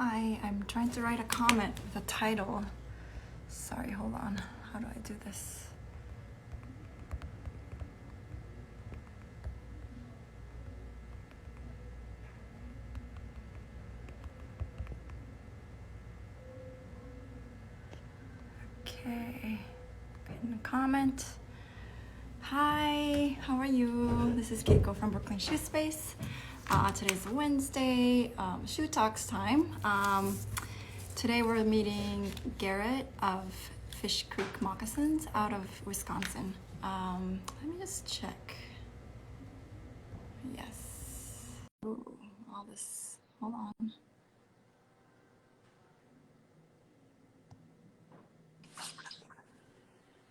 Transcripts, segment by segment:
Hi, I'm trying to write a comment with a title. Sorry, hold on. How do I do this? Okay, pin a comment. Hi, how are you? This is Keiko from Brooklyn Shoe Space. Today's Wednesday, Shoe Talks time. Today we're meeting Garrett of Fish Creek Moccasins out of Wisconsin. Let me just check. Yes. Ooh, all this. Hold on.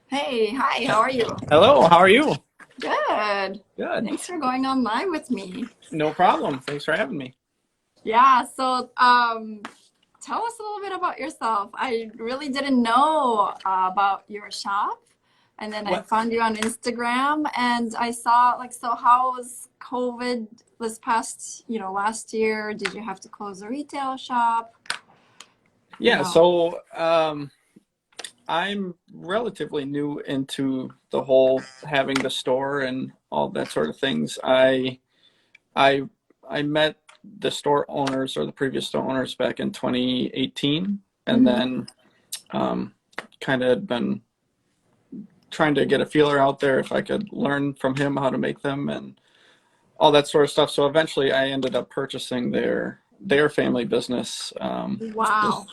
Hey, hi, how are you? Hello, how are you? Good. Good. Thanks for going on live with me. No problem. Thanks for having me. Yeah, so tell us a little bit about yourself. I really didn't know about your shop, and then I What? found you on Instagram, and I saw so how was COVID this past, last year? Did you have to close the retail shop? Yeah, so I'm relatively new into the whole having the store and all that sort of things. I I met the store owners or the previous store owners back in 2018, and then kind of been trying to get a feeler out there if I could learn from him how to make them and all that sort of stuff. So eventually I ended up purchasing their family business Wow.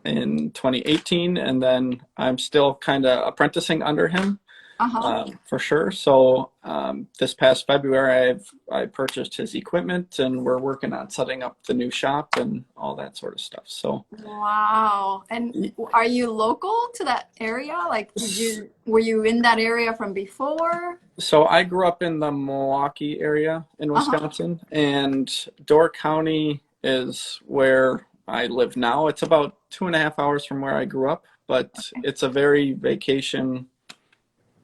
in 2018, and then I'm still kind of apprenticing under him for sure. So this past February, I purchased his equipment, and we're working on setting up the new shop and all that sort of stuff. So Wow. And are you local to that area? Like, were you in that area from before? So I grew up in the Milwaukee area in Wisconsin, and Door County is where I live now. It's about 2.5 hours from where I grew up, but it's a very vacation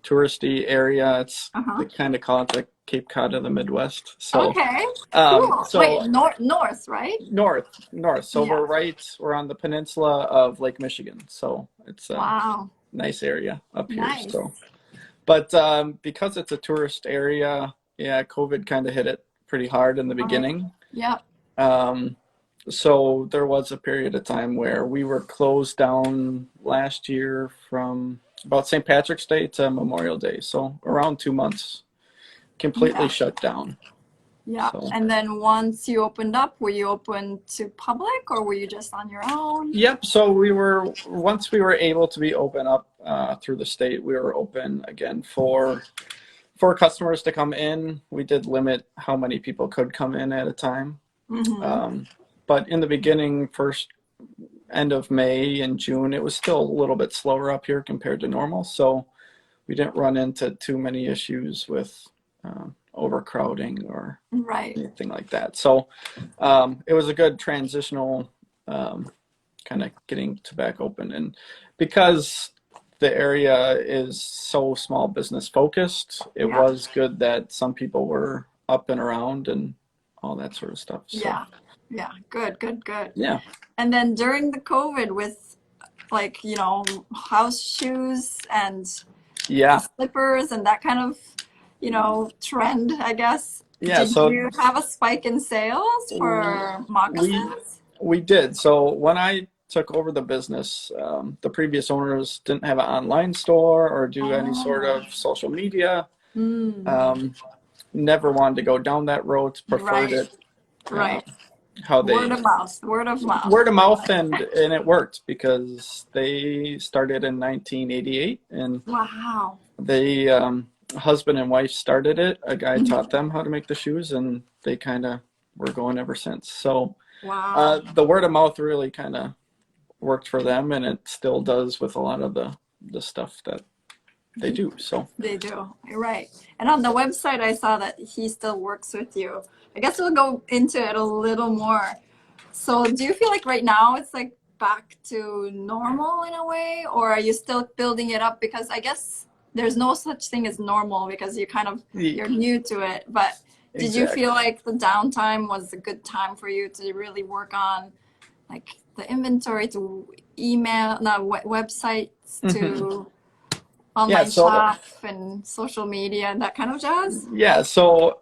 touristy area. It's they kind of call it the Cape Cod of the Midwest. So Okay, cool. so Wait, north, right? north. So Yeah. we're on the peninsula of Lake Michigan. So it's a Wow. nice area up here. Nice. So, but because it's a tourist area, yeah, COVID kind of hit it pretty hard in the beginning. Yep. So there was a period of time where we were closed down last year from about St. Patrick's Day to Memorial Day. So around 2 months, completely shut down. Yeah. So. And then once you opened up, were you open to public or were you just on your own? Yep. So once we were able to be open up through the state, we were open again for customers to come in. We did limit how many people could come in at a time. But in the beginning, first end of May and June, it was still a little bit slower up here compared to normal. So we didn't run into too many issues with overcrowding or anything like that. So it was a good transitional kind of getting to back open. And because the area is so small business focused, it was good that some people were up and around and all that sort of stuff. So. Yeah. Good. Yeah. And then during the COVID with house shoes and slippers and that kind of, trend, I guess. Yeah. Did you have a spike in sales for moccasins? We did. So when I took over the business, the previous owners didn't have an online store or do any sort of social media. Never wanted to go down that road. Preferred it. How they word of mouth, and it worked because they started in 1988, and they husband and wife started it. A guy taught them how to make the shoes, and they kind of were going ever since. So the word of mouth really kind of worked for them, and it still does with a lot of the stuff that they do. So they do, right. And on the website I saw that he still works with you. I guess we'll go into it a little more. So do you feel like right now it's like back to normal in a way, or are you still building it up? Because I guess there's no such thing as normal because you're new to it. But did you feel like the downtime was a good time for you to really work on like the inventory to email, not websites to Yeah, online so shop and social media and that kind of jazz? yeah, so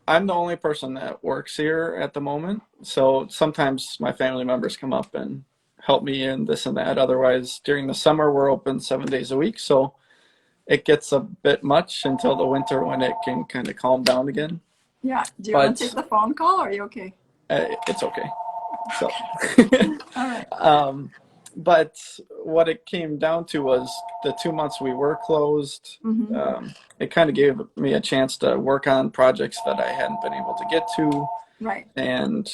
I'm the only person that works here at the moment. So sometimes my family members come up and help me in this and that. Otherwise, during the summer, we're open 7 days a week. So it gets a bit much until the winter when it can kind of calm down again. Yeah. Do you want to But take the phone call or are you okay? it's okay. So, All right. but what it came down to was the 2 months we were closed. Mm-hmm. It kind of gave me a chance to work on projects that I hadn't been able to get to, Right. and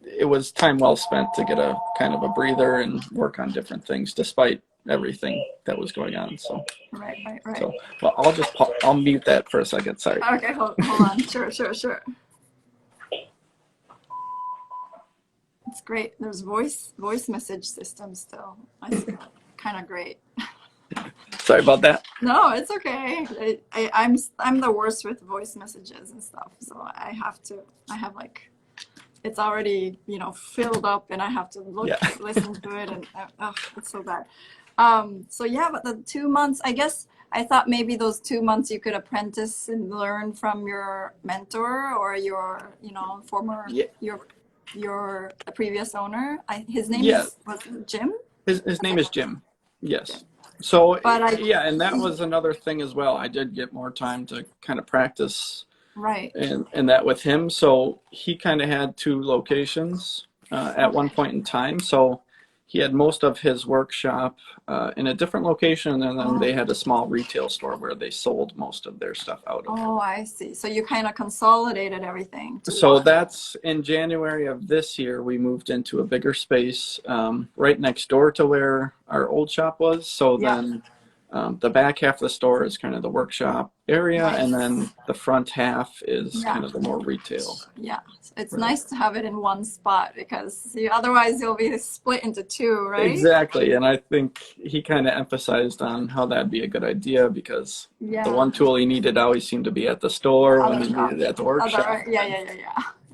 it was time well spent to get a kind of a breather and work on different things despite everything that was going on. So, Right. so well, I'll mute that for a second. Sorry. Okay, hold on. Sure. It's great. There's voice message system still. I see that. Kind of great. Sorry about that. No, it's okay. I'm the worst with voice messages and stuff. So I have like it's already, filled up and I have to Yeah. listen to it and it's so bad. So yeah, but the 2 months, I guess I thought maybe those 2 months you could apprentice and learn from your mentor or your, former Yeah. your previous owner. His name Yeah. was Jim? His name is Jim. Yes. So But yeah, and that was another thing as well. I did get more time to kind of practice right. and that with him. So he kind of had two locations at one Okay. point in time. So he had most of his workshop in a different location, and then they had a small retail store where they sold most of their stuff out of. Oh, I see. So you kind of consolidated everything to So one. that's in January of this year, we moved into a bigger space right next door to where our old shop was. So Yeah. then the back half of the store is kind of the workshop area, Right. and then the front half is Yeah. kind of the more retail. Yeah, it's Right. nice to have it in one spot because otherwise you'll be split into two, right? Exactly, and I think he kind of emphasized on how that'd be a good idea because Yeah. the one tool he needed always seemed to be at the store when Other he shop. needed it at the workshop. Yeah.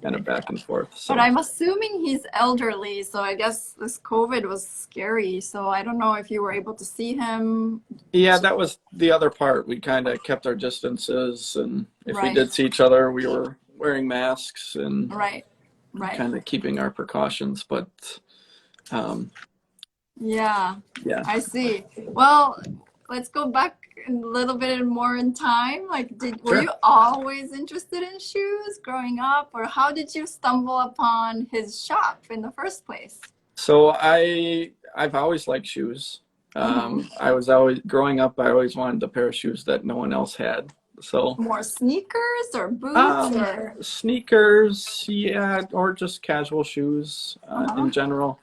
Kind of back and forth. So. But I'm assuming he's elderly, so I guess this COVID was scary. So I don't know if you were able to see him. Yeah, that was the other part. We kind of kept our distances, and if we Right. did see each other, we were wearing masks and Right. kind of keeping our precautions. But Yeah, yeah, I see. Well, let's go back a little bit more in time. Like, were Sure. you always interested in shoes growing up, or how did you stumble upon his shop in the first place? So I've always liked shoes. I was always growing up. I always wanted a pair of shoes that no one else had. So More sneakers or boots or sneakers, yeah, or just casual shoes in general.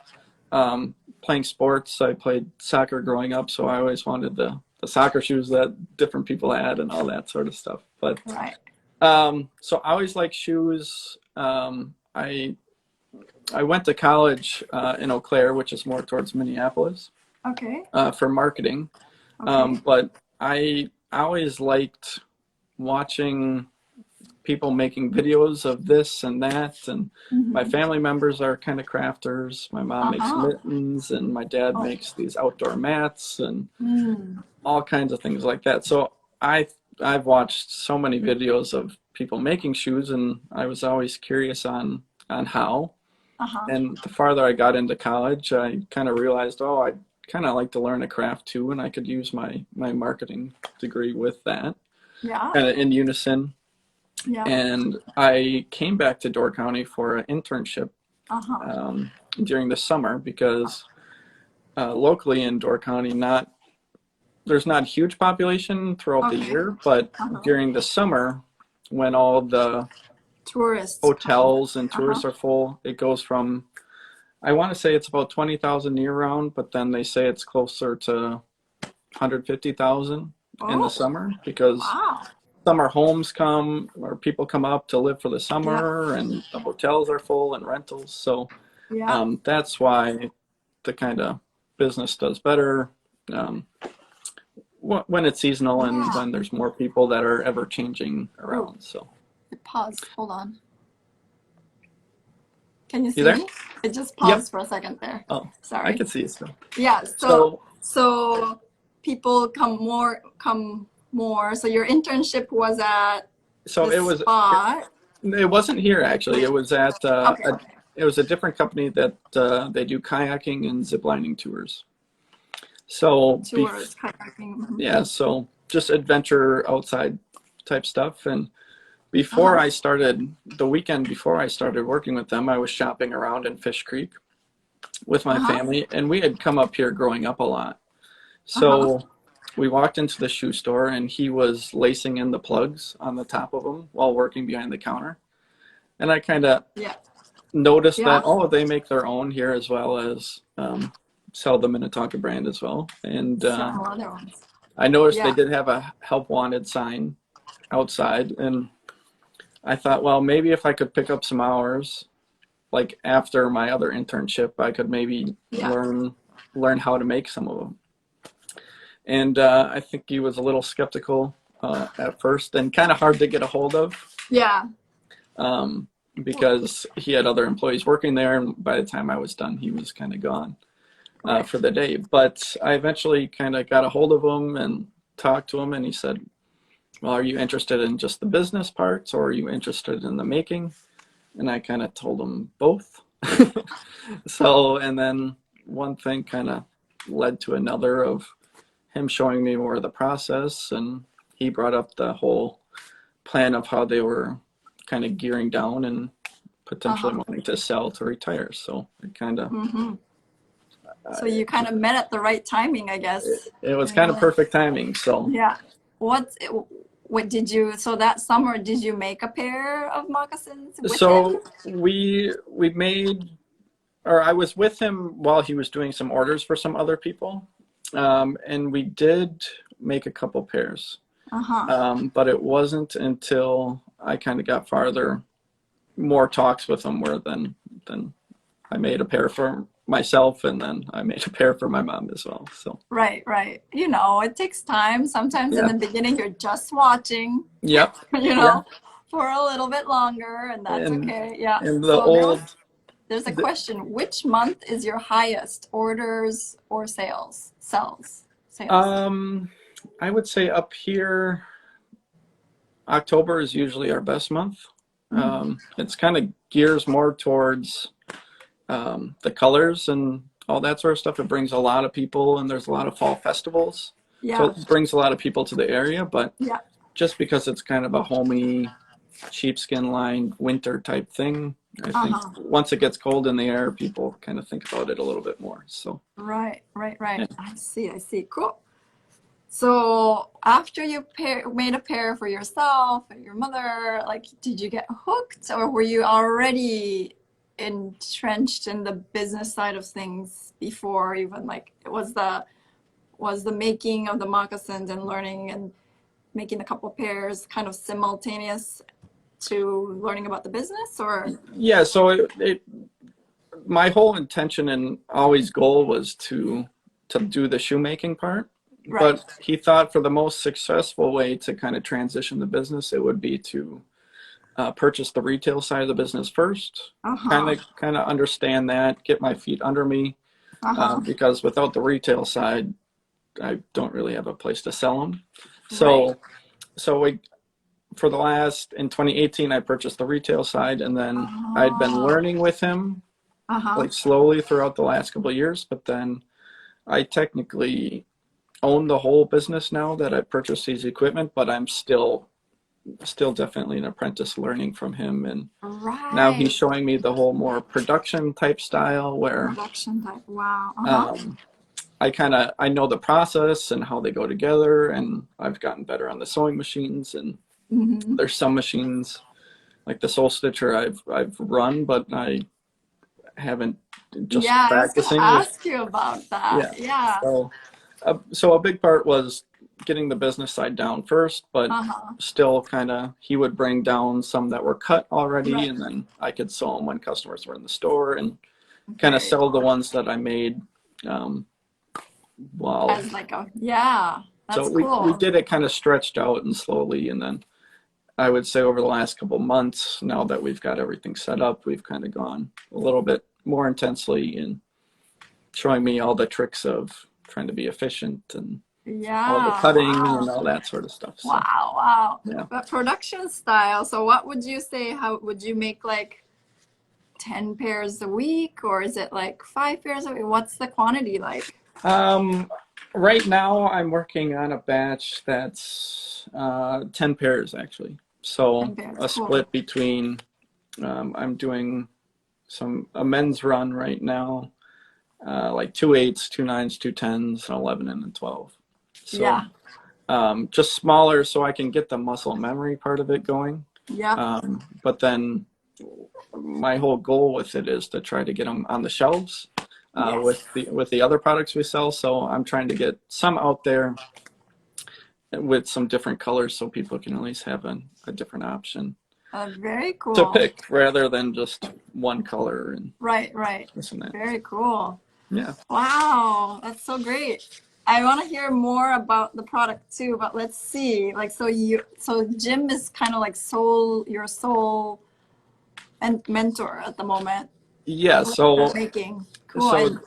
Playing sports, I played soccer growing up, so I always wanted the soccer shoes that different people had and all that sort of stuff. But right. so I always liked shoes. I went to college in Eau Claire, which is more towards Minneapolis, Okay. for marketing. Okay. But I always liked watching people making videos of this and that, and my family members are kind of crafters. My mom makes mittens, and my dad makes these outdoor mats and all kinds of things like that. So I've watched so many videos of people making shoes, and I was always curious on how. And the farther I got into college, I kind of realized, I'd kind of like to learn a craft too, and I could use my marketing degree with that. Yeah. Kind of in unison. Yeah. And I came back to Door County for an internship during the summer because locally in Door County, there's not a huge population throughout the year, but during the summer, when all the Tourists. hotels and tourists are full, it goes from, I want to say it's about 20,000 year round, but then they say it's closer to 150,000 in the summer because summer homes come or people come up to live for the summer and the hotels are full and rentals. So that's why the kind of business does better when it's seasonal and when there's more people that are ever changing around. So Pause. Hold on. Can you You see there? me? It just Yep. paused for a second there. Oh, I Sorry. can see it still. Yeah. So, So people come more. So your internship was at so this spot. it wasn't here actually. It was at Okay. Okay. it was a different company that they do kayaking and ziplining tours. So, Tours, kayaking. yeah, so just adventure outside type stuff. And before Uh-huh. I started, the weekend before I started working with them, I was shopping around in Fish Creek with my Uh-huh. family, and we had come up here growing up a lot. Uh-huh. So we walked into the shoe store, and he was lacing in the plugs on the top of them while working behind the counter. And I kind of Yeah. noticed that, Yeah. oh, they make their own here as well as sell the Minnetonka brand as well. And Some other ones. I noticed they Yeah. did have a help wanted sign outside, and I thought, well, maybe if I could pick up some hours, like after my other internship, I could maybe Yeah. learn how to make some of them. And I think he was a little skeptical at first, and kind of hard to get a hold of Yeah. um, because he had other employees working there, and by the time I was done, he was kind of gone Right. for the day. But I eventually kind of got a hold of him and talked to him, and he said, well, are you interested in just the business parts, or are you interested in the making? And I kind of told him both. So, and then one thing kind of led to another of him showing me more of the process, and he brought up the whole plan of how they were kind of gearing down and potentially Uh-huh. wanting to sell to retire. So it kind of Mm-hmm. So you kind of met at the right timing, I guess. it was kind of perfect timing. So Yeah. What did you, so that summer, did you make a pair of moccasins with him? so we made, or I was with him while he was doing some orders for some other people, and we did make a couple pairs. Uh-huh. But it wasn't until I kind of got farther, more talks with him, where then I made a pair for myself, and then I made a pair for my mom as well. So Right, right. You know, it takes time. Sometimes in yeah, the beginning, you're just watching, yep, you yeah, know, for a little bit longer, and that's and okay. Yeah. and the So old, there's a the, question. Which month is your highest orders or sales? Sales. I would say up here, October is usually our best month. Mm. It's kind of gears more towards the colors and all that sort of stuff. It brings a lot of people, and there's a lot of fall festivals, so Yeah. it brings a lot of people to the area. But Yeah. just because it's kind of a homey, sheepskin lined winter type thing, I think Uh-huh. once it gets cold in the air, people kind of think about it a little bit more. So Right, right, right. yeah. I see, I see. Cool. So after you made a pair for yourself and your mother, like, did you get hooked, or were you already entrenched in the business side of things before even like was the making of the moccasins and learning and making a couple pairs kind of simultaneous to learning about the business, or? Yeah, so my whole intention and always goal was to do the shoemaking part, Right. but he thought for the most successful way to kind of transition the business, it would be to purchase the retail side of the business first, Uh-huh. kind of understand that, get my feet under me, Uh-huh. because without the retail side, I don't really have a place to sell them. Right. So we, for the last, in 2018, I purchased the retail side, and then I'd been Oh. learning with him Uh-huh. like slowly throughout the last couple of years, but then I technically own the whole business now that I purchased these equipment, but I'm still definitely an apprentice learning from him. And now he's Right. showing me the whole more production type style where Production type. Wow. Uh-huh. um, I know the process and how they go together, and I've gotten better on the sewing machines. And Mm-hmm. there's some machines like the Soul Stitcher I've run, but I haven't, just Yeah, I was gonna practicing with. ask you about that. Yeah. Yeah. So a big part was getting the business side down first, but Uh-huh. still kind of he would bring down some that were cut already, Right. and then I could sew them when customers were in the store, and kind of Very sell the cool. ones that I made. Um, while As like a, yeah, so that's we cool. did it kind of stretched out and slowly, and then I would say over the last couple months, now that we've got everything set up, we've kind of gone a little bit more intensely in showing me all the tricks of trying to be efficient and all the Yeah, cutting wow. and all that sort of stuff. So Wow, wow. yeah. But production style, so what would you say? How would you make like 10 pairs a week, or is it like 5 pairs a week? What's the quantity like? Um, right now I'm working on a batch that's 10 pairs actually. 10 So pairs, a cool. split between I'm doing a men's run right now, like 2 8s, 2 9s, 2 10s, an 11 and a 12. So Yeah, just smaller so I can get the muscle memory part of it going. yep, But then my whole goal with it is to try to get them on the shelves yes. with the other products we sell. So I'm trying to get some out there with some different colors so people can at least have a different option Very to cool. pick rather than just one color and Right, right. this and that. Very cool. Yeah. Wow, that's so great. I want to hear more about the product too, but let's see. Like, so Jim is kind of like your soul and mentor at the moment. Yeah. Leather So making. Cool. so And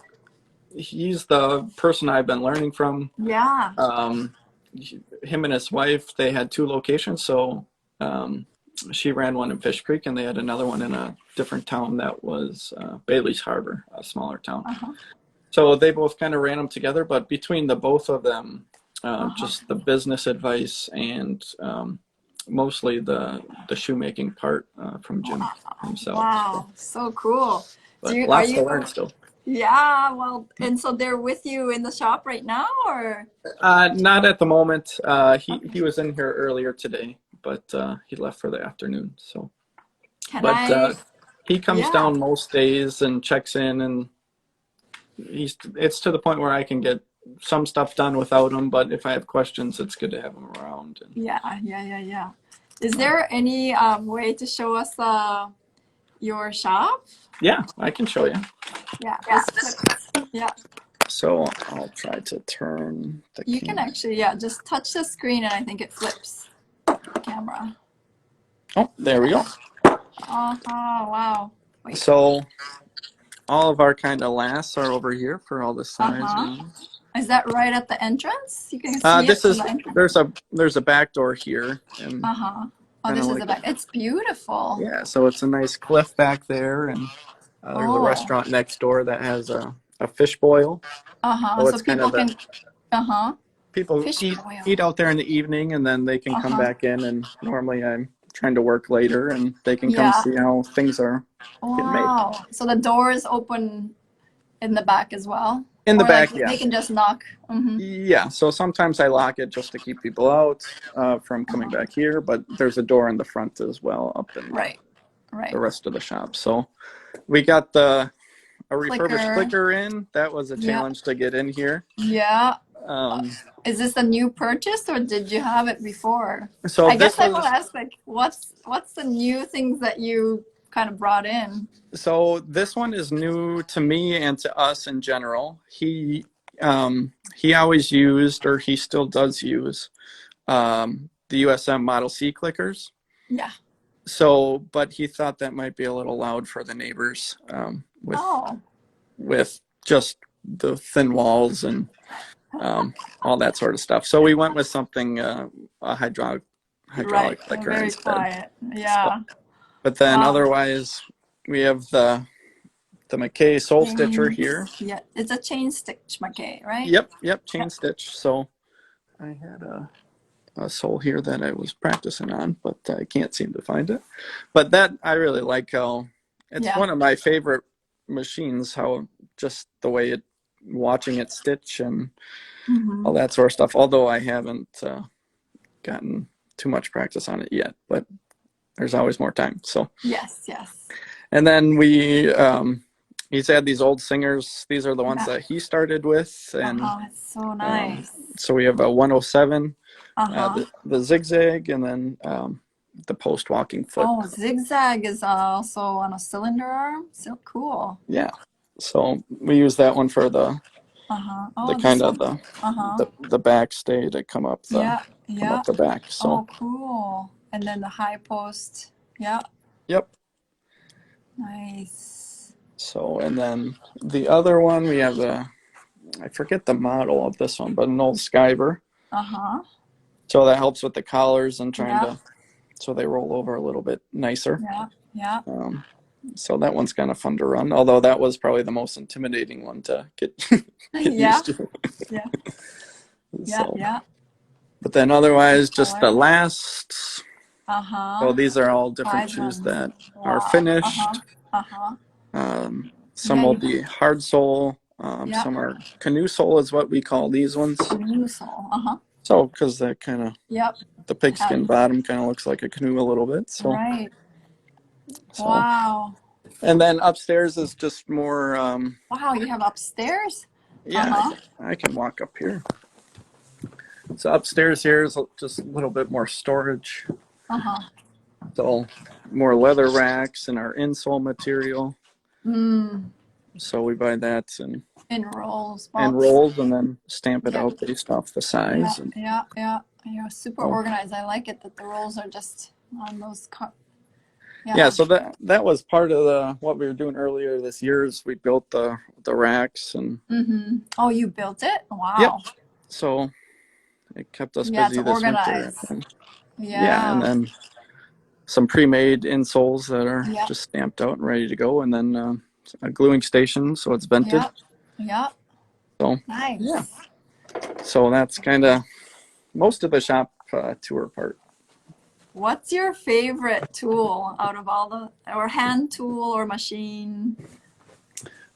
he's the person I've been learning from. yeah. Um, him and his wife, they had 2 locations. So she ran one in Fish Creek, and they had another one in a different town that was Bailey's Harbor, a smaller town. Uh-huh. So they both kind of ran them together, but between the both of them, Uh-huh. just the business advice and mostly the shoemaking part from Jim himself. Wow, so cool. But Are lots you? to learn still. Yeah, well, and so they're with you in the shop right now, or? Not at the moment. He Okay. was in here earlier today, but he left for the afternoon. So, Can but I? he comes Yeah. down most days and checks in, and it's to the point where I can get some stuff done without him. But if I have questions, it's good to have him around. And Yeah, yeah, yeah, yeah. Is there any way to show us your shop? yeah, I can show you. Yeah, this flips. Yeah, So I'll try to turn the you can camera. actually, yeah, just touch the screen and I think it flips the camera. Oh, there we go. Uh-huh, wow. Wait. So all of our kind of lasts are over here for all the size Uh-huh. ones. Is that right at the entrance? You can see it This from is the entrance. there's a back door here, and Uh-huh. Oh, kind of this is the like back. It's beautiful. yeah. So it's a nice cliff back there, and there's a Oh, restaurant next door that has a fish boil. uh-huh. So So it's kind people of can, uh-huh. people Fish eat boil. out there in the evening, and then they can come Uh-huh. back in. And normally I'm trying to work later, and they can come Yeah. see how things are getting made. Wow. So the door is open in the back as well? In the Or like back, yeah. they can just knock. Mm-hmm. Yeah, so sometimes I lock it just to keep people out from coming back here, but there's a door in the front as well up in Right. the Right. rest of the shop. So we got a refurbished Clicker. clicker in. That was a Yeah. challenge to get in here. Yeah. Um, Is this a new purchase or did you have it before? so I guess this I will was ask like what's the new things that you kind of brought in? so this one is new to me and to us in general. He always used, or he still does use, the USM Model C clickers. Yeah. So, but he thought that might be a little loud for the neighbors Oh. with just the thin walls and all that sort of stuff. So we went with something a hydraulic Right. clicker Very instead. quiet. So, Yeah. but then Wow. otherwise, we have the McKay sole stitcher here. Yeah. It's a chain stitch McKay, right? Yep, chain stitch. So I had a sole here that I was practicing on, but I can't seem to find it. But that I really like how it's Yeah. one of my favorite machines. How just the way watching it stitch and Mm-hmm. all that sort of stuff. Although I haven't gotten too much practice on it yet, but there's always more time. So Yes, yes. and then he's had these old singers. These are the ones Yeah. that he started with, and Oh, it's so nice. so we have a 107. Uh-huh. The zigzag, and then the post walking foot. Oh, zigzag is also on a cylinder arm. So cool. Yeah. So we use that one for the Uh-huh. Oh, kind this of one. Uh-huh. the back stay to come up Yeah, come yeah. up the back. So Oh, cool. And then the high post. Yeah. Yep. Nice. So, and then the other one, we have I forget the model of this one, but an old Skyver. Uh-huh. So that helps with the collars and trying Yeah. to, so they roll over a little bit nicer. Yeah. Yeah. So that one's kind of fun to run, although that was probably the most intimidating one to get Yeah. used to. Yeah. Yeah. So, Yeah. but then otherwise, just the Alright. last. Uh-huh. So these are all different 5 shoes ones. that are Wow. finished. Uh-huh. Some Yeah, will you be hard sole. yeah. Some are canoe sole is what we call these ones. Canoe sole. Uh-huh. So because that kind of, Yep. the pigskin bottom kind of looks like a canoe a little bit. So, Right. so, Wow. and then upstairs is just more, Wow, you have upstairs? yeah, Uh-huh. I can walk up here. So upstairs here is just a little bit more storage. Uh-huh. So more leather racks and our insole material. Mm. So we buy that and Rolls. rolls and then stamp it Yeah. out based off the size. Yeah. And Yeah. Yeah. You're super Oh. organized. I like it that the rolls are just on those yeah, so that was part of what we were doing earlier this year is we built the racks and Mm-hmm. Oh, you built it? Wow. Yep. So it kept us Yeah, busy it's this organized. winter. And, Yeah. and then some pre-made insoles that are Yep. just stamped out and ready to go, and then a gluing station so it's vented. Yep. Yep. So Nice. yeah, so that's kind of most of the shop tour part. What's your favorite tool out of all or hand tool or machine?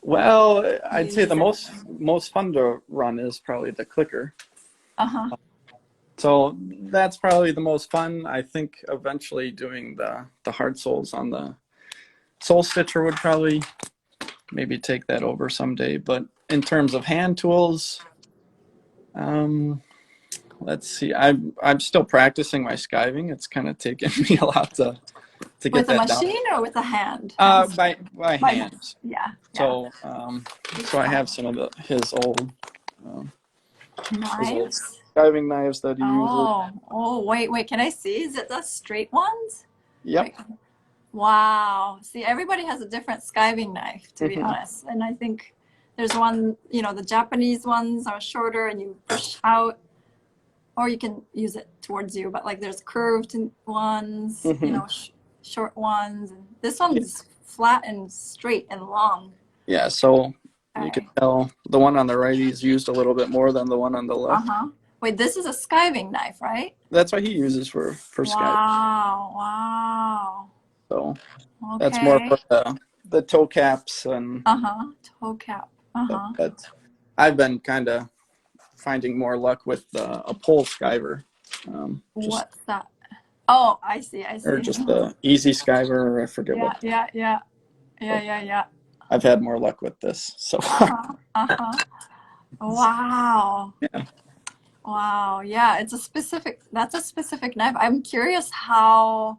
Well, I'd say the most fun to run is probably the clicker. Uh-huh. So that's probably the most fun. I think eventually doing the hard soles on the sole stitcher would probably maybe take that over someday. But in terms of hand tools, let's see. I'm still practicing my skiving. It's kind of taken me a lot to get with that a machine down. or with a hand? By hand. Yeah. So so I have some of his old Knives. skiving knives that he uses. Oh, wait. Can I see? Is it the straight ones? Yep. Like, wow. See, everybody has a different skiving knife, to be Mhm. honest. And I think there's one, the Japanese ones are shorter and you push out, or you can use it towards you. But like there's curved ones, Mhm. short ones. And this one's flat and straight and long. Yeah, so you Okay. can tell the one on the right he's used a little bit more than the one on the left. Uh-huh. Wait, this is a skiving knife, right? That's what he uses for skiving. Wow. So Okay. that's more for the toe caps and. Uh-huh. Toe cap. Uh-huh. But I've been kind of finding more luck with a pole skiver. What's that? Oh, I see. Or just the easy skiver, or I forget what. Yeah. I've had more luck with this so far. Uh-huh. Wow. Yeah. Wow. Yeah, that's a specific knife. I'm curious how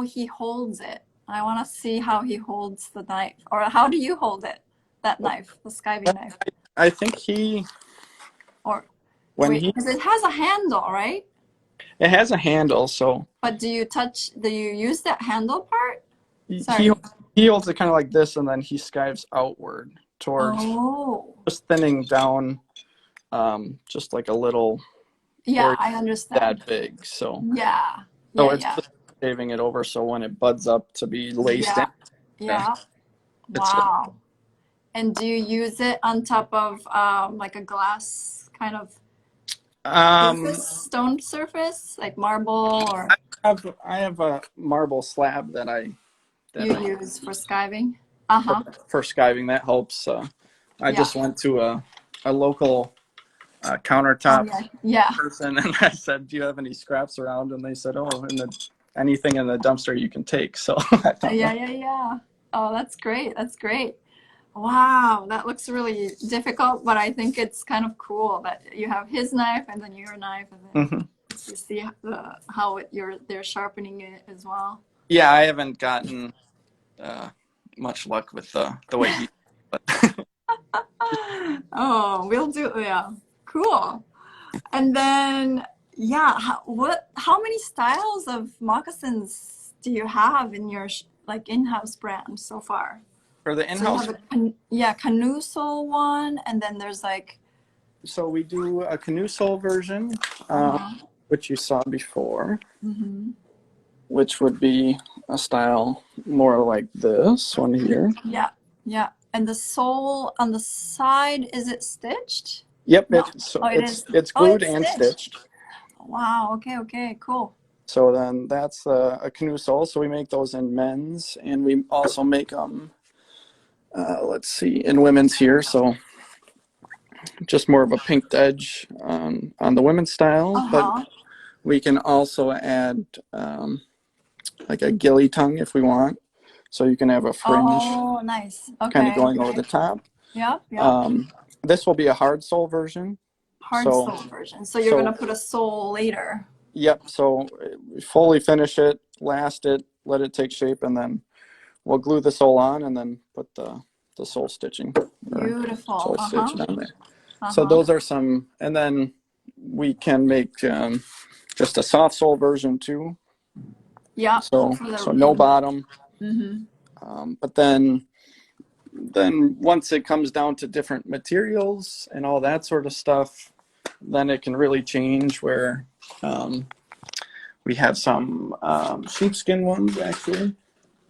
he holds it. I want to see how he holds the knife. Or how do you hold it? That knife, the skiving knife. I think because it has a handle, right? It has a handle, so. But do you use that handle part? He holds it kind of like this, and then he skives outward towards just thinning down, just like a little. Yeah, I understand. That big, so. Yeah. So it's just shaving it over, so when it buds up to be laced in. Yeah. Wow. And do you use it on top of like a glass kind of stone surface, like marble, or? I have a marble slab that I use for skiving. Uh-huh. For skiving, that helps. I just went to a local countertop person, and I said, "Do you have any scraps around?" And they said, "Oh, anything in the dumpster you can take." So I thought, yeah. Oh, that's great. Wow, that looks really difficult, but I think it's kind of cool that you have his knife and then your knife, and then you see how they're sharpening it as well. Yeah, I haven't gotten much luck with the way he. But Oh, we'll do. Yeah, cool. And then Yeah. How many styles of moccasins do you have in your like in-house brand so far? For the So you in-house, have yeah, canoe sole one, and then there's like, so we do a canoe sole version, uh-huh. which you saw before, Mm-hmm. which would be a style more like this one here. Yeah, yeah. And the sole on the side, is it stitched? Yep, No. Oh, it is. it's Oh, glued it's and stitched. stitched. Wow. Okay. Okay. Cool. So then that's a canoe sole. So we make those in men's, and we also make them. Let's see, in women's here. So just more of a pinked edge on the women's style, but Uh-huh. we can also add like a gilly tongue if we want. So you can have a fringe Oh, nice. kind of Okay. going over the top. Yep. Yep. Um, this will be a hard sole version. Hard So, sole version. So you're so gonna put a sole later. yep. So fully finish it, last it, let it take shape, and then we'll glue the sole on, and then put the sole stitching or Beautiful. sole Uh-huh. stitch on there. So Uh-huh. those are some, and then we can make just a soft sole version too. Yeah. So For the so no bottom. mm-hmm. But then once it comes down to different materials and all that sort of stuff, then it can really change where we have some sheepskin ones actually.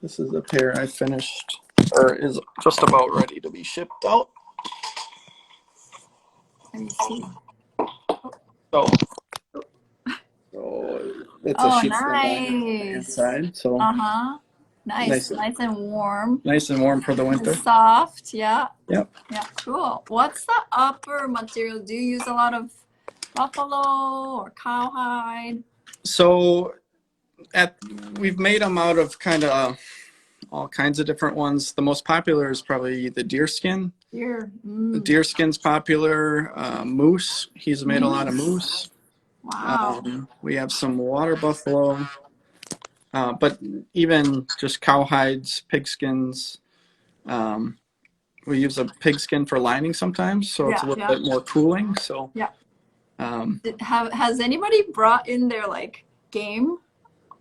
This is a pair I finished or is just about ready to be shipped out. Let me see. So, so it's a Oh, sheepskin liner on the nice. inside. So Uh-huh. Nice. nice, Nice and warm. nice and warm for the And winter. soft. Yeah. Yep. Yeah. Cool. What's the upper material? Do you use a lot of buffalo or cowhide? So at we've made them out of kind of all kinds of different ones. The most popular is probably the deer skin. Here. The Mm. deer skin's popular. Moose, he's made a lot of moose. Wow. We have some water buffalo, but even just cowhides, pig skins. Um, we use a pig skin for lining sometimes, so it's Yeah. a little Yeah. bit more cooling. So, Yeah. um, Has anybody brought in their like game,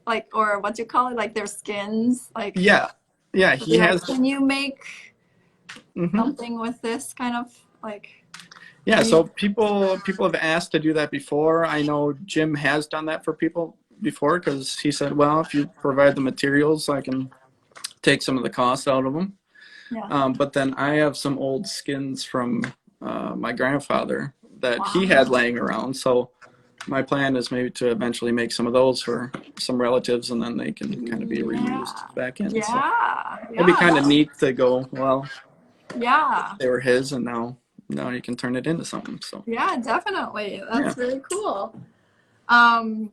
like, or what do you call it, like their skins? Like, yeah, yeah, be he like, has. can you make Mhm. something with this kind of like? Yeah, Can you? so people have asked to do that before. I know Jim has done that for people before because he said, well, if you provide the materials, I can take some of the cost out of them. Yeah. But then I have some old skins from my grandfather that he Wow. had laying around. So my plan is maybe to eventually make some of those for some relatives, and then they can kind of be reused Yeah. back in. So Yeah. it'd be Yeah. kind of neat to go, well, Yeah. they were his, and now you can turn it into something. So Yeah. Definitely. yeah. That's really cool. Um,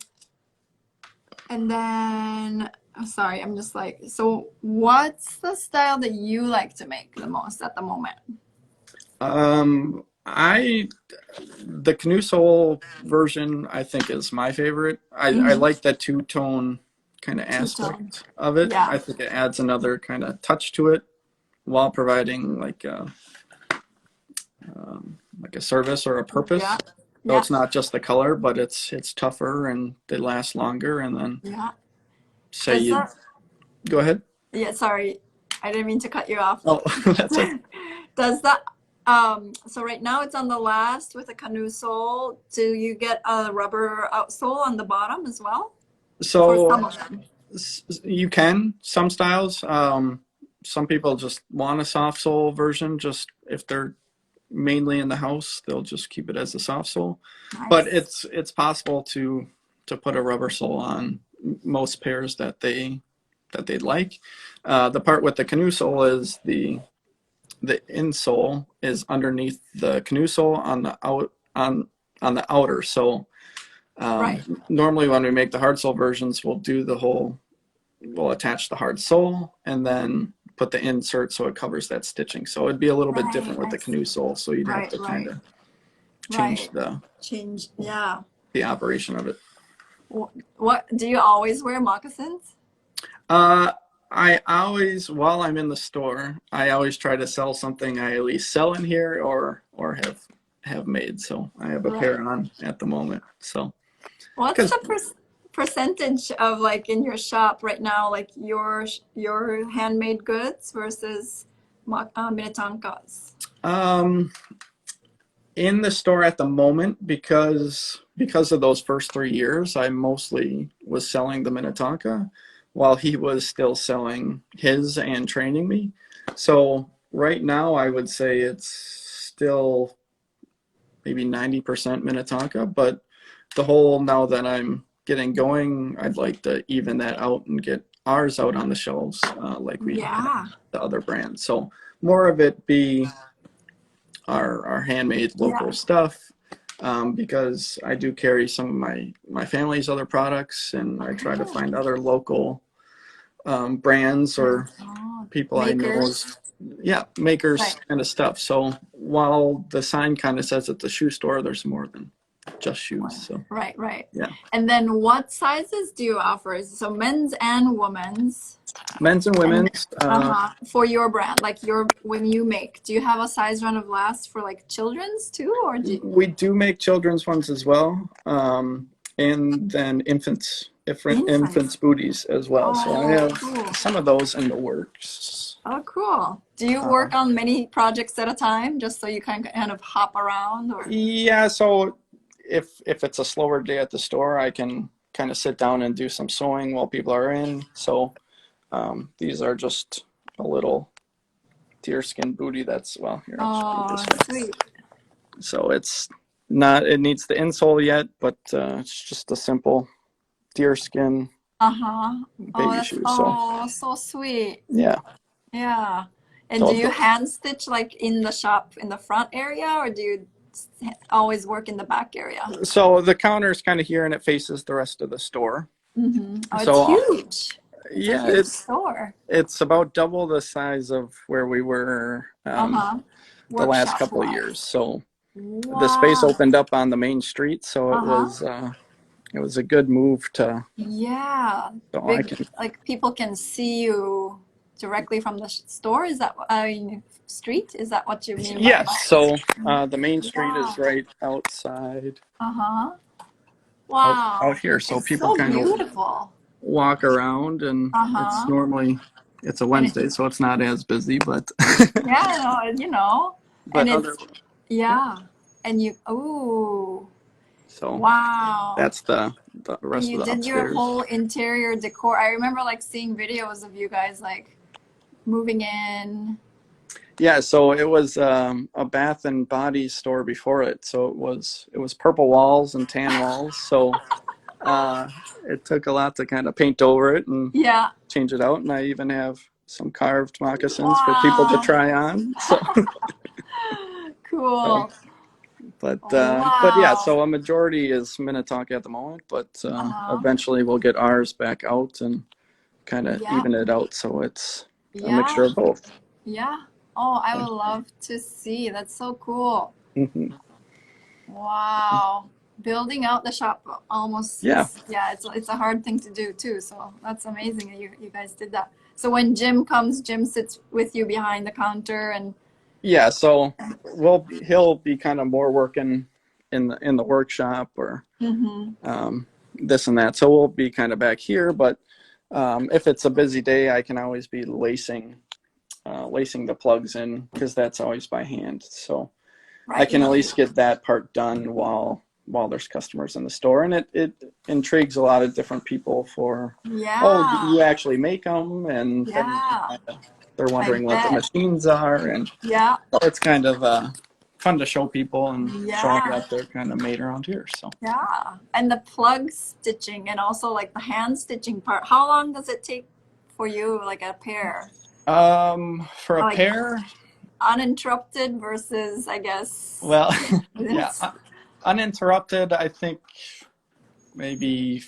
and then, I'm sorry, I'm just like, so what's the style that you like to make the most at the moment? I the canoe sole version I think is my favorite. I Mm-hmm. like that two-tone kind of Two-tone. aspect of it. Yeah. I think it adds another kind of touch to it while providing like a service or a purpose. Yeah. So Yeah. it's not just the color, but it's tougher and they last longer. And then Yeah. say Does you that, go ahead. yeah, sorry, I didn't mean to cut you off. Oh, that's okay. Does that, so right now it's on the last with a canoe sole. Do you get a rubber outsole on the bottom as well? For some So of them. you can some styles. Some people just want a soft sole version. Just if they're mainly in the house, they'll just keep it as a soft sole. But Nice. it's possible to put a rubber sole on most pairs that they'd like. The part with the canoe sole is the insole is underneath the canoe sole on the on the outer. So Right. normally when we make the hard sole versions, we'll attach the hard sole and then put the insert so it covers that stitching. So it'd be a little bit Right. different with I the canoe see. sole. So you'd have Right. to kind Right. of change Right. Change. Yeah. the operation of it. What do you always wear moccasins? Uh, I always, while I'm in the store, I always try to sell something I at least sell in here or have made. So I have a Right. pair on at the moment. So What's Because the percentage of like in your shop right now, like your handmade goods versus Minnetonka's? um, in the store at the moment, because of those first 3 years, I mostly was selling the Minnetonka while he was still selling his and training me. So right now, I would say it's still maybe 90% Minnetonka, but the whole now that I'm getting going, I'd like to even that out and get ours out on the shelves like we have Yeah, the other brands. So more of it be our handmade yeah. local stuff, because I do carry some of my family's other products, and I try to Oh, find other local brands or oh, people I know makers. as, yeah, makers Right. kind of stuff. So while the sign kind of says it's a shoe store, there's more than just shoes. So Right, right. yeah, And then what sizes do you offer? So men's and women's. men's and And women's. for your brand, like your when you make, do you have a size run of last for like children's too, or do you, We do make children's ones as well, and then infants infants? booties as well. So I Oh, have cool. some of those in the works. Oh, cool. Do you Uh, work on many projects at a time just so you can kind of hop around or? yeah, so if it's a slower day at the store, I can kind of sit down and do some sewing while people are in. So these are just a little deerskin booty. That's, well, here, I'll show you Oh, this one. sweet. So it's not, it needs the insole yet, but it's just a simple deerskin Uh-huh. Oh, baby that's shoe. So oh so sweet. yeah, Yeah. And do so you hand stitch like in the shop in the front area or do you always work in the back area? the counter is kind of here and it faces the rest of the store. Oh, it's So huge. It's a yeah, huge store. it's about double the size of where we were Uh-huh. the last Workshop couple of wise. years. So the space Wow. opened up on the main street, so Uh-huh. it was a good move to, Yeah. so I Big, can, like people can see you directly from the store. Is that, I mean, street? Is that what you mean by? yes. So the main street Yeah. is right outside Uh-huh. out Wow. here, so It's people so kind of beautiful. walk around, and it's Uh-huh. normally, it's a And it, Wednesday, so it's not as busy, but yeah, and but other, it's, yeah. yeah. And you, oh, So wow. that's the And rest you of the did your upstairs. whole interior decor. I remember like seeing videos of you guys like moving in. Yeah, so it was a bath and body store before it. So it was purple walls and tan walls. So uh, it took a lot to kind of paint over it and Yeah. change it out. And I even have some carved moccasins for people to Wow. try on. So, so Cool. but yeah, Wow. so a majority is Minnetonka at the moment, but Uh-huh. eventually we'll get ours back out and kind of Yeah. even it out. So it's a mixture Yeah. of both. Yeah. Oh, I would love to see. That's so cool. Mhm. Wow. Building out the shop almost Yeah. is, yeah, it's a hard thing to do too. So that's amazing that you guys did that. So when Jim comes, Jim sits with you behind the counter and Yeah, so he'll be kind of more working in the workshop or hmm this and that. So we'll be kind of back here, but if it's a busy day, I can always be lacing the plugs in because that's always by hand. So I right, can at right. least get that part done while there's customers in the store, and it intrigues a lot of different people for, oh, Yeah. you actually make them, and then Yeah. they're I wondering what the bet. machines are, and Yeah. it's kind of fun to show people and show them Yeah. that they're kind of made around here. So Yeah. And the plug stitching and also like the hand stitching part. How long does it take for you, like a pair? for a Like pair, uninterrupted versus, I guess, well, yeah, minutes. uninterrupted, I think maybe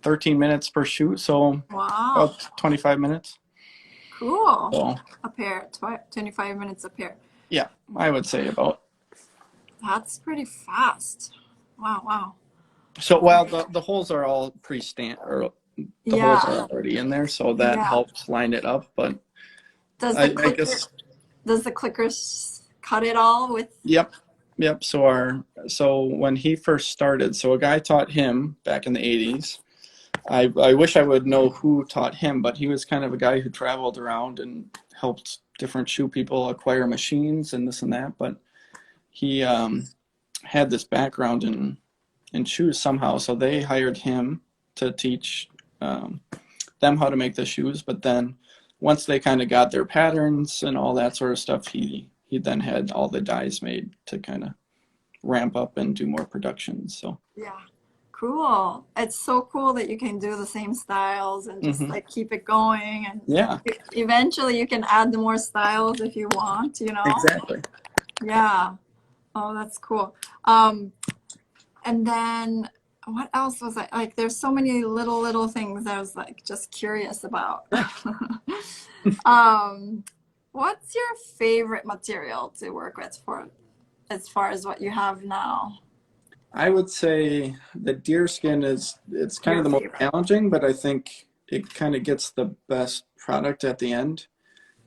13 minutes per shoot, so Wow. about 25 minutes. Cool. So A pair, 25 minutes a pair. yeah, I would say about. That's pretty fast. Wow, wow. So well, the holes are all pre-stamped, or the holes Yeah. are already in there, so that Yeah. helps line it up. But Does the I clicker guess, does the clicker cut it all with yep. Yep. So when he first started, so a guy taught him back in the 80s. I wish I would know who taught him, but he was kind of a guy who traveled around and helped different shoe people acquire machines and this and that. But he had this background in shoes somehow, so they hired him to teach them how to make the shoes. But then once they kind of got their patterns and all that sort of stuff, he then had all the dies made to kind of ramp up and do more production. So Yeah. Cool. It's so cool that you can do the same styles and just hmm like keep it going and yeah, eventually you can add more styles if you want, you know? exactly. Yeah. Oh, that's cool. And then what else was I like? There's so many little things I was like just curious about. Yeah. Um, what's your favorite material to work with for as far as what you have now? I would say the deer skin is it's kind of Your the most favorite. challenging, but I think it kind of gets the best product at the end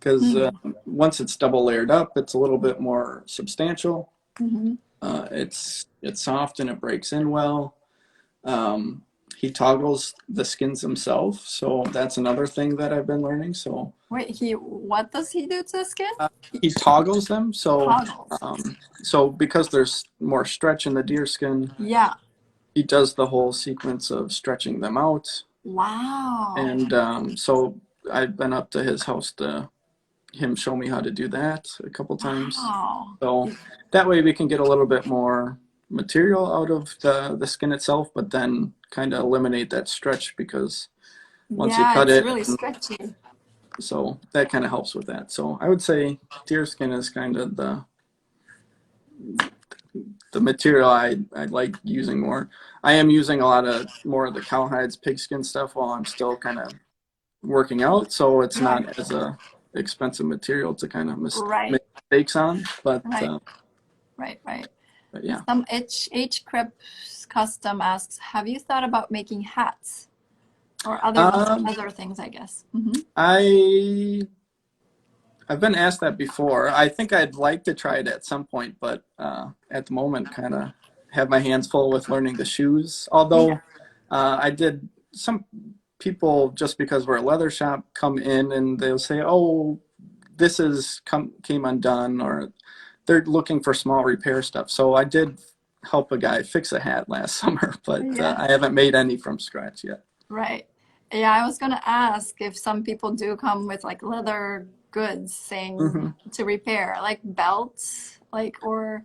because Mm. once it's double layered up, it's a little bit more substantial. Hmm. It's soft and it breaks in well. Um, he toggles the skins himself, so that's another thing that I've been learning. So Wait, what does he do to the skin? uh, He he toggles them, toggles. so because there's more stretch in the deer skin, Yeah. he does the whole sequence of stretching them out. Wow. And so I've been up to his house to him show me how to do that a couple times. Wow. So that way we can get a little bit more material out of the skin itself, but then kind of eliminate that stretch because once you Yeah, cut it's it, really stretchy. so that kind of helps with that. So I would say deer skin is kind of the material I like using more. I am using a lot of more of the cowhides, pigskin stuff while I'm still kind of working out, so it's Right. not as a expensive material to kind of Right. make mistakes on. Right. Right. But yeah, Some H Crips Custom asks, have you thought about making hats or um, other things, I guess. Hmm. I I've been asked that before. I think I'd like to try it at some point, but at the moment, kind of have my hands full with learning the shoes. Yeah. Although I did some people just because we're a leather shop come in and they'll say, "Oh, this is came undone," or they're looking for small repair stuff. So I did help a guy fix a hat last summer, but Yeah. I haven't made any from scratch yet. Right. Yeah, I was gonna ask if some people do come with like leather goods saying Hmm. to repair, like belts, like or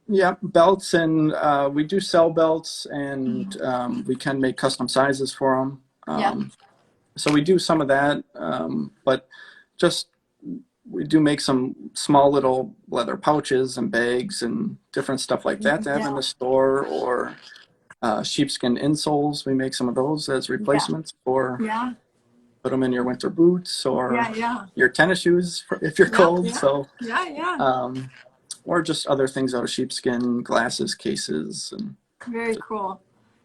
Yeah, belts, and we do sell belts, and Mhm. we can make custom sizes for them. Yeah. So we do some of that, but just we do make some small little leather pouches and bags and different stuff like that to have in Yeah. the store, or sheepskin insoles. We make some of those as Yeah. replacements for Yeah. put them in your winter boots or Yeah. your tennis shoes if you're Yeah. cold. Yeah. So, Yeah. um, or just other things out of sheepskin, glasses, cases, and Very cool.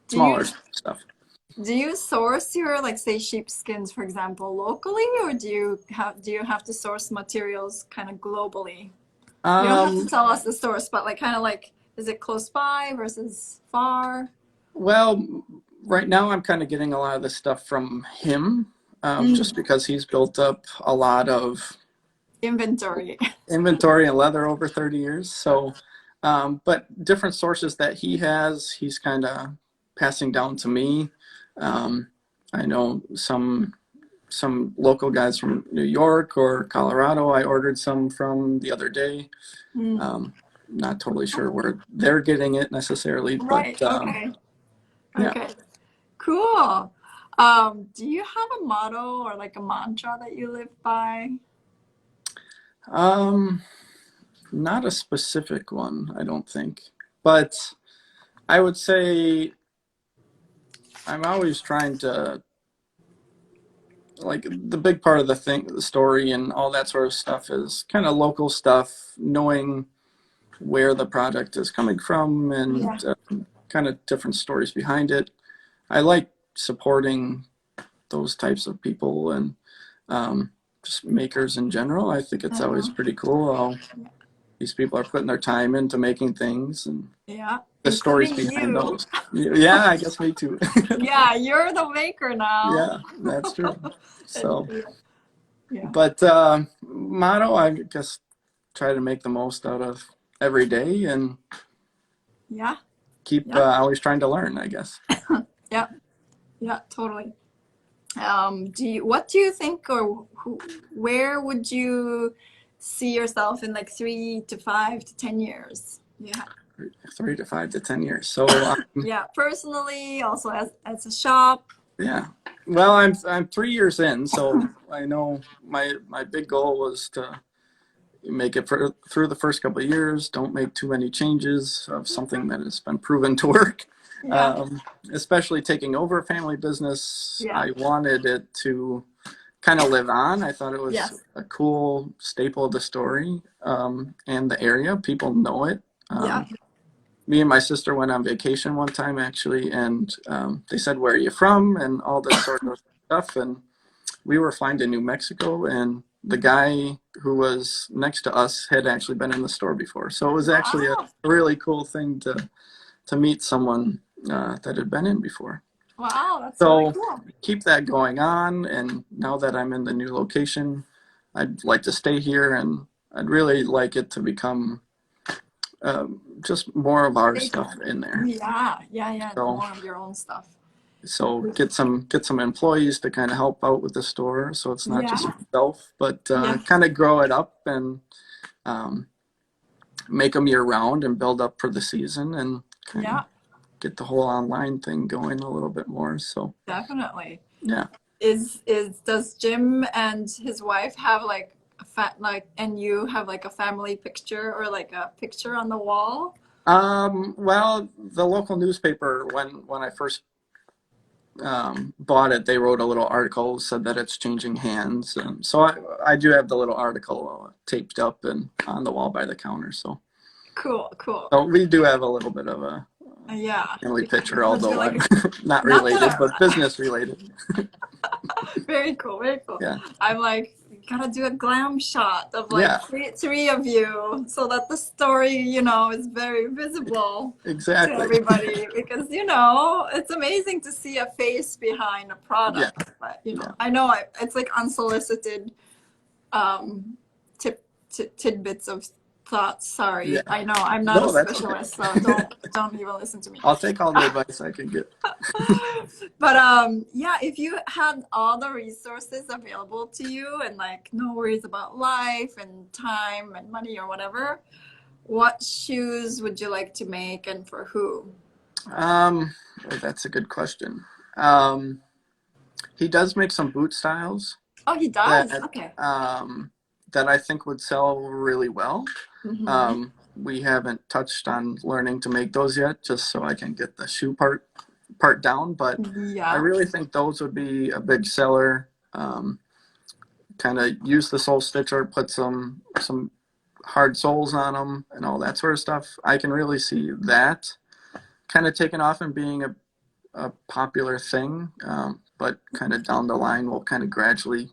Do you smaller stuff. do you source your like say sheepskins, for example, locally, or do you have to source materials kind of globally? You don't have to Um, tell us the source, but like kind of like is it close by versus far? well, right now I'm kind of getting a lot of the stuff from him, just Mm. because he's built up a lot of Inventory. inventory and leather over 30 years. So, but different sources that he has, he's kind of passing down to me. Um, I know some local guys from New York or Colorado. I ordered some from the other day. Mm. Um, not totally sure where they're getting it necessarily, but Right. Okay. yeah. Okay. Cool. Do you have a motto or like a mantra that you live by? Um, Not a specific one, I don't think. But I would say I'm always trying to, like, the big part of the story and all that sort of stuff is kind of local stuff, knowing where the product is coming from Yeah. and kind of different stories behind it. I like supporting those types of people and just makers in general. I think it's always Uh-huh. pretty cool. these people are putting their time into making things, and Yeah, the stories including behind you. those. Yeah, I guess me too. Yeah, you're the maker now. Yeah, that's true. And So, yeah, but motto, I guess try to make the most out of every day and yeah, keep yeah, always trying to learn, I guess. yeah, yeah, totally. What do you think, or where would you see yourself in like 3 to 5 to 10 years? Yeah, 3 to 5 to 10 years. So yeah, personally, also as a shop. yeah. Well, I'm 3 years in, so I know my big goal was to make it through the first couple of years. Don't make too many changes of something that has been proven to work. Yeah, Especially taking over a family business, yeah, I wanted it to kind of live on. I thought it was yes, a cool staple of the story and the area. People know it. yeah, Me and my sister went on vacation one time actually, and they said, "Where are you from?" and all this sort of stuff. And we were flying to New Mexico, and the guy who was next to us had actually been in the store before. So it was actually a wow, really cool thing to meet someone that had been in before. wow, that's really So cool. keep that going on. And now that I'm in the new location, I'd like to stay here, and I'd really like it to become just more of our stuff Staple. in there. Yeah, yeah, yeah. So More of your own stuff. so get some employees to kind of help out with the store, so it's not just Yeah, myself, but yeah, kind of grow it up and um, make them year round and build up for the season and kind of yeah, get the whole online thing going a little bit more. So definitely. yeah. Does Jim and his wife have like and you have like a family picture or like a picture on the wall? Well, the local newspaper when I first bought it, they wrote a little article, said that it's changing hands. So I do have the little article taped up and on the wall by the counter. So, Cool, cool. so we do have a little bit of a Yeah. family picture, Would you although like I'm not not related, that but business related. very cool, very cool. Yeah. I'm like, gotta do a glam shot of like Yeah, three of you so that the story, is very visible to exactly. everybody because, it's amazing to see a face behind a Yeah, product. But, yeah, I know it's like unsolicited um, tidbits of thoughts. Sorry. yeah. I know I'm not a No, that's okay. specialist, so don't even listen to me. I'll take all the advice I can get. But yeah, if you had all the resources available to you and like no worries about life and time and money or whatever, what shoes would you like to make and for who? Um, that's a good question. Um, he does make some boot styles Oh, he does? that Okay. that I think would sell really well. Hmm. We haven't touched on learning to make those yet, just so I can get the shoe part down. But I Yeah. really think those would be a big seller. Kind of use the sole stitcher, put some hard soles on them, and all that sort of stuff. I can really see that kind of taking off and being a popular thing. But kind of down the line, we'll kind of gradually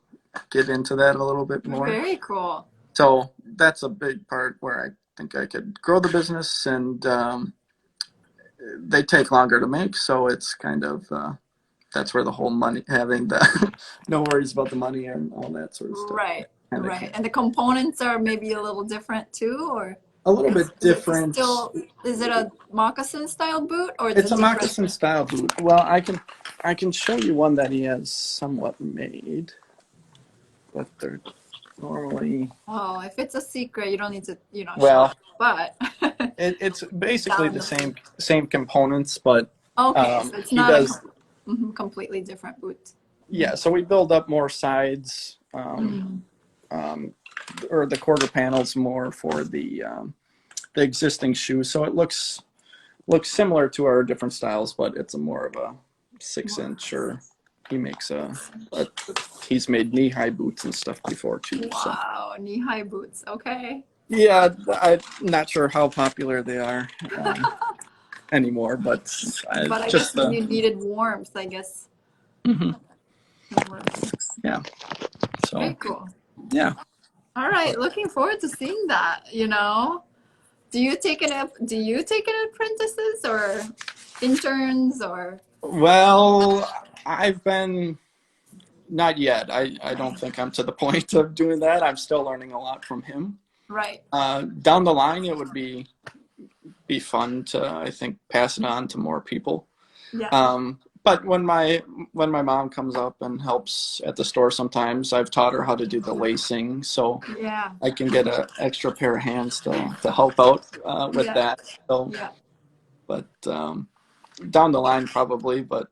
get into that a little bit more. Very cool. So that's a big part where I think I could grow the business, and they take longer to make. So it's kind of that's where the whole money, having the no worries about the money and all that sort of stuff. Right. Kind of Right. And the components are maybe a little different too, or a little it's bit is it different. still is it a moccasin style boot or it's It's a a different? moccasin style boot. Well, I can show you one that he has somewhat made, but they're normally Oh, if it's a secret, you don't need to, show well. it. But It's basically down the the road. same components, but Okay, so it's he not a does. completely different boot. Yeah, so we build up more sides, Mm. um, or the quarter panels more for the existing shoe. So it looks similar to our different styles, but it's a more of a 6 inch. Or he makes a he's made knee high boots and stuff before too. So Wow, knee-high boots. Okay. yeah, I'm not sure how popular they are anymore, but But I guess just when you needed warmth, I guess mhm, it works. yeah. Very So cool. yeah. All right, looking forward to seeing that, you know. Do you take any apprentices or interns or Well, I've been not yet. I don't think I'm to the point of doing that. I'm still learning a lot from him. right? Down the line, it would be fun to, I think, pass it on to more people. Yeah. But when my mom comes up and helps at the store, sometimes I've taught her how to do the lacing, so Yeah. I can get an extra pair of hands to help out with Yeah. that. So, Yeah. but down the line probably, but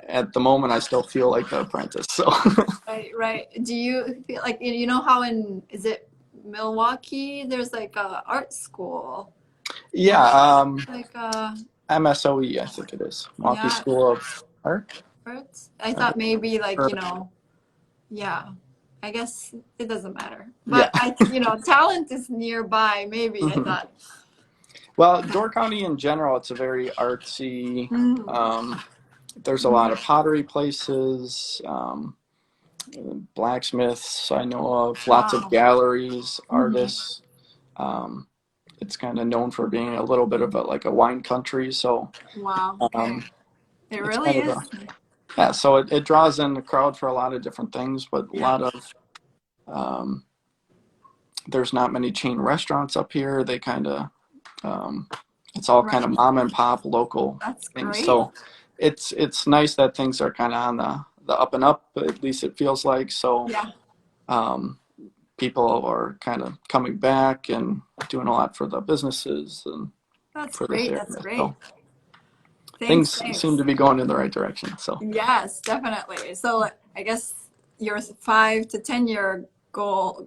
at the moment I still feel like the apprentice. So Right, right. Do you feel like you know how in is it Milwaukee there's like a art school yeah, or like MSOE I think it is, Milwaukee yeah, School of Art. arts? I I thought think. maybe like, Or, you know, yeah. I guess it doesn't matter. yeah. But you know, talent is nearby, maybe I Mhm. thought. Well, Door County in general, it's a very artsy. Mm, There's a lot of pottery places, blacksmiths I know of, lots of wow. galleries, Hmm. artists. Um, it's kind of known for being a little bit of a like a wine country, so Wow. Okay. um, It it's really kind of is. a yeah. So it draws in the crowd for a lot of different things, but a Yeah. lot of um, there's not many chain restaurants up here. They kind of um, it's all kind Right. of mom and pop local That's things. great. So it's nice that things are kind of on the up and up. At least it feels like so. Yeah. Um, People are kind of coming back and doing a lot for the businesses and That's for this great. That's area. great. So Thanks, things seem thanks. to be going in the right direction. So Yes, definitely. So I guess your 5 to 10 year goal,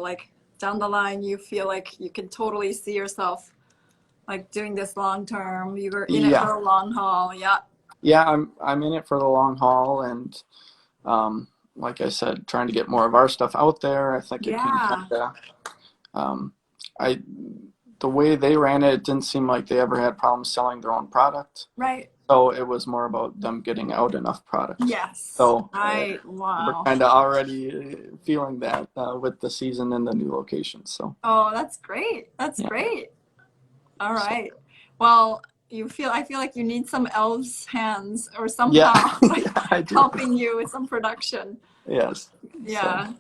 like down the line, you feel like you can totally see yourself like doing this long term. You were in it yeah, for a long haul. Yeah, yeah, I'm in it for the long haul, and like I said, trying to get more of our stuff out there. I think it can kind yeah, of um, I the way they ran it, it didn't seem like they ever had problems selling their own product. right. So it was more about them getting out enough product. Yes, So right. we're Wow. kind of already feeling that with the season and the new locations. So Oh, that's great. That's yeah, great. All so right. Well, I feel like you need some elves' hands or yeah, somehow like yeah, I do. helping you with some production. Yes. So Yeah.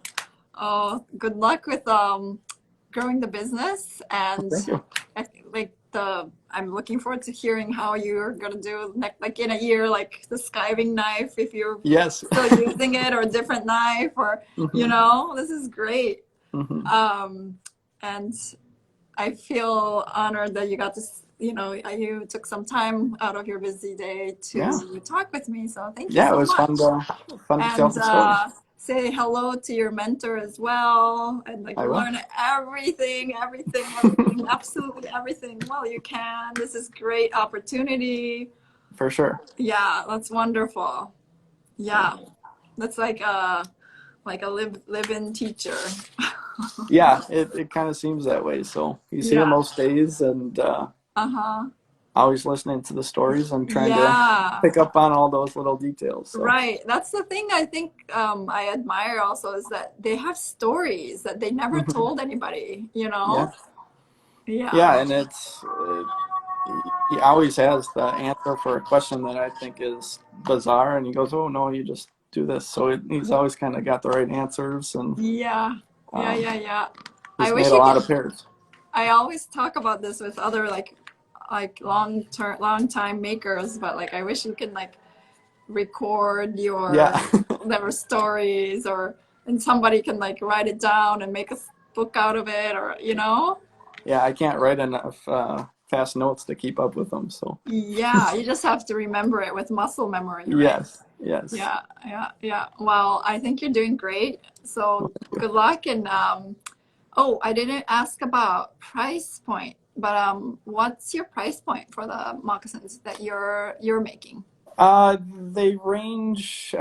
Oh, good luck with growing the business and thank you. like the I'm looking forward to hearing how you're gonna do like in a year, like the skiving knife, if you're Yes. still using it or a different knife or you Hmm. know, this is great. Hmm. Um, and I feel honored that you got to, you know, you took some time out of your busy day Yeah. to talk with me. So thank you Yeah. It so was much. fun to tell And the story. say hello to your mentor as well. And like I will. learn everything, everything, everything, absolutely everything. Well, you can. This is great opportunity. For sure. Yeah, that's wonderful. So Yeah, that's like a live-in teacher. yeah, it kind of seems that way. So he's here Yeah. most days and Uh-huh. always listening to the stories and trying to Yeah. pick up on all those little details. So Right. That's the thing I think I admire also is that they have stories that they never mhm. told anybody, you Yeah, know? Yeah. yeah, and he always has the answer for a question that I think is bizarre, and he goes, "Oh no, you just do this." So he's always kind of got the right answers, and Yeah. Yeah, um, yeah, yeah. I he's wish made a you lot could of pairs. I always talk about this with other like long time makers, but like I wish you could like record Yeah, your whatever stories or and somebody can like write it down and make a book out of it or you know? yeah, I can't write enough fast notes to keep up with them. So Yeah, you just have to remember it with muscle memory, right? yes, yes. Yeah, yeah, yeah. Well, I think you're doing great. Well, So thank you. good luck and oh, I didn't ask about price point, but what's your price point for the moccasins that you're making? They range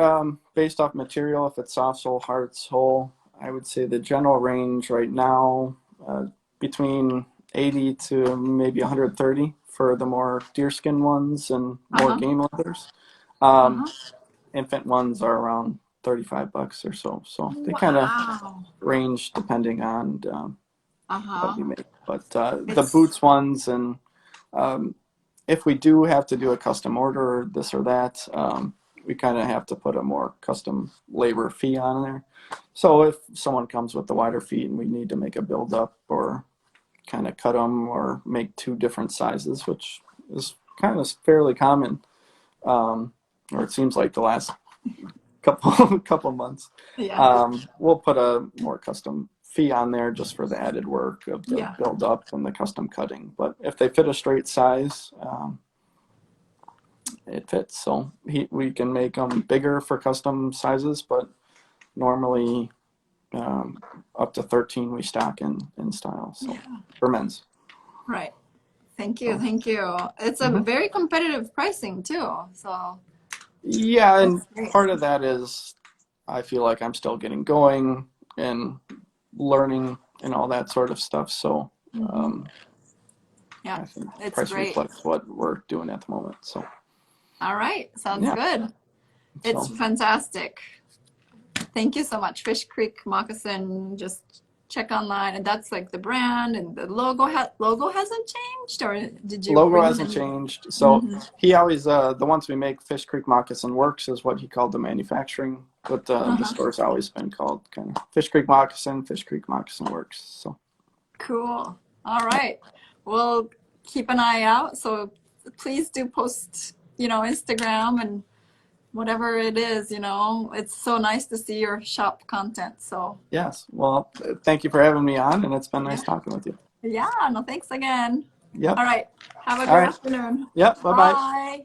based off material. If it's soft sole, hard sole, I would say the general range right now uh, between 80 to maybe 130 for the more deerskin ones and more Uh-huh. game leathers. Um, Uh-huh. Infant ones are around $35 or so. So they kind of Wow. range depending on what we Uh-huh. make. But the It's boots ones, and if we do have to do a custom order or this or that, we kind of have to put a more custom labor fee on there. So if someone comes with the wider feet and we need to make a build up or kind of cut them or make two different sizes, which is kind of fairly common, or it seems like the last couple months, yeah. we'll put a more custom fee on there just for the added work of the Yeah. build up and the custom cutting. But if they fit a straight size, it fits. So we can make them bigger for custom sizes, but normally up to 13 we stock in style. So Yeah. for men's. Right. Thank you. So, Thank you. It's a mhm. very competitive pricing too. So Yeah, and that's great. part of that is I feel like I'm still getting going and learning and all that sort of stuff. So Hmm. Yeah, I think it's price great. reflects what we're doing at the moment. So All right. Sounds yeah, good. It's so fantastic. Thank you so much. Fish Creek Moccasin. Just check online, and that's like the brand, and the logo hasn't changed, or did you logo bring hasn't in? changed. So Hmm. he always the ones we make, Fish Creek Moccasin Works is what he called the manufacturing, but the Uh-huh. store's always been called kind of Fish Creek Moccasin Works. So Cool. All yeah, right. We'll keep an eye out. So please do post, Instagram and whatever it is, it's so nice to see your shop content. So yes. Well, thank you for having me on, and it's been yeah, nice talking with you. yeah, no, thanks again. Yep. All right. Have a All good right. afternoon. Yep. Bye bye. Bye.